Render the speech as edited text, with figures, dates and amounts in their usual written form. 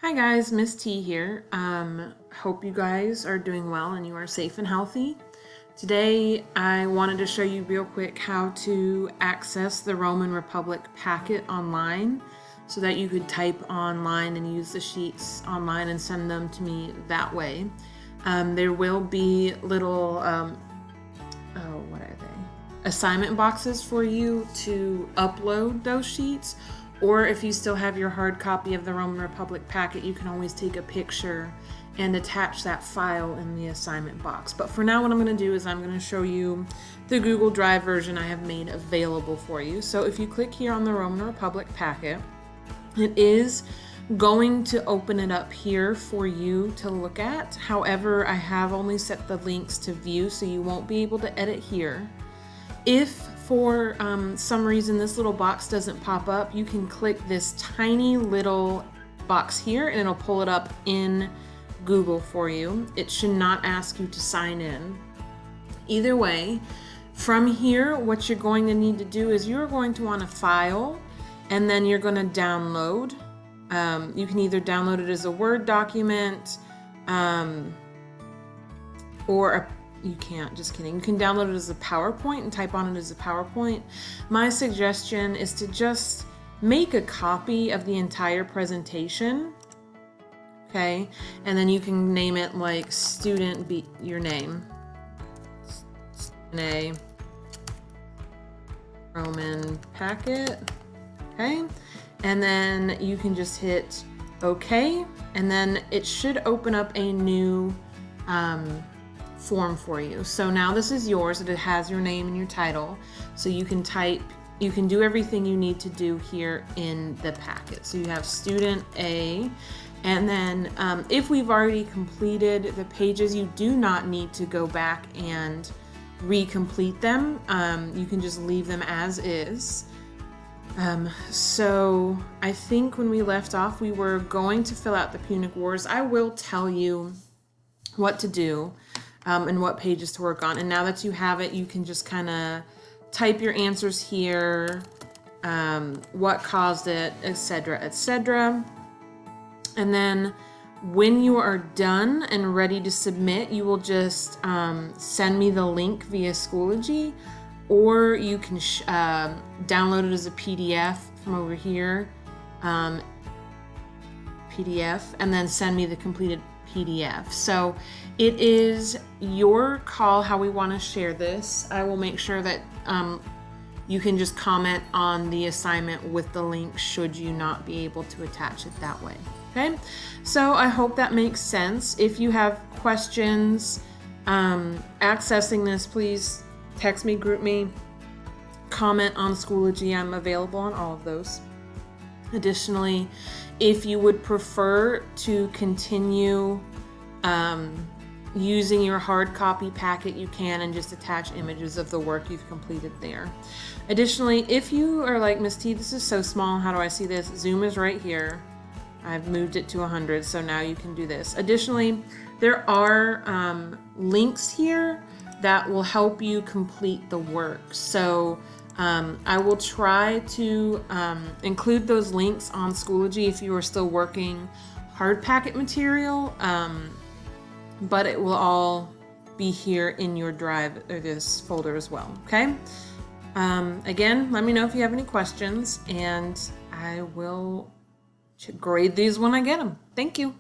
Hi guys, Miss T here. Hope you guys are doing well and you are safe and healthy. Today I wanted to show you real quick how to access the Roman Republic packet online so that you could type online and use the sheets online and send them to me that way. There will be little, what are they? Assignment boxes for you to upload those sheets. Or if you still have your hard copy of the Roman Republic packet, you can always take a picture and attach that file in the assignment box. But for now, what I'm going to do is I'm going to show you the Google Drive version I have made available for you. So if you click here on the Roman Republic packet, it is going to open it up here for you to look at. However, I have only set the links to view, so you won't be able to edit here. If for some reason this little box doesn't pop up, you can click this tiny little box here and it'll pull it up in Google for you. It should not ask you to sign in. Either way, from here, what you're going to need to do is you're going to want to file and then you're going to download. You can either download it as a Word document or you can't, just kidding. You can download it as a PowerPoint and type on it as a PowerPoint. My suggestion is to just make a copy of the entire presentation, okay? And then you can name it like student B, your name. A Roman packet, okay? And then you can just hit OK, and then it should open up a new form for you. So now this is yours, and it has your name and your title, so you can type, you can do everything you need to do here in the packet. So you have student A, and then if we've already completed the pages, you do not need to go back and recomplete them. You can just leave them as is. So I think when we left off, we were going to fill out the Punic Wars. I will tell you what to do and what pages to work on. And now that you have it, you can just kind of type your answers here, what caused it, etc., etc. And then when you are done and ready to submit, you will just send me the link via Schoology, or you can download it as a PDF from over here, PDF, and then send me the completed PDF. So it is your call how we want to share this. I will make sure that you can just comment on the assignment with the link should you not be able to attach it that way. Okay, so I hope that makes sense. If you have questions accessing this, please text me, group me, comment on Schoology. I'm available on all of those. Additionally, if you would prefer to continue using your hard copy packet, you can, and just attach images of the work you've completed there. Additionally, if you are like, Miss T, this is so small, how do I see this? Zoom is right here. I've moved it to 100, so now you can do this. Additionally, there are links here that will help you complete the work. So I will try to include those links on Schoology if you are still working hard packet material, but it will all be here in your drive or this folder as well, okay? Again, let me know if you have any questions, and I will grade these when I get them. Thank you.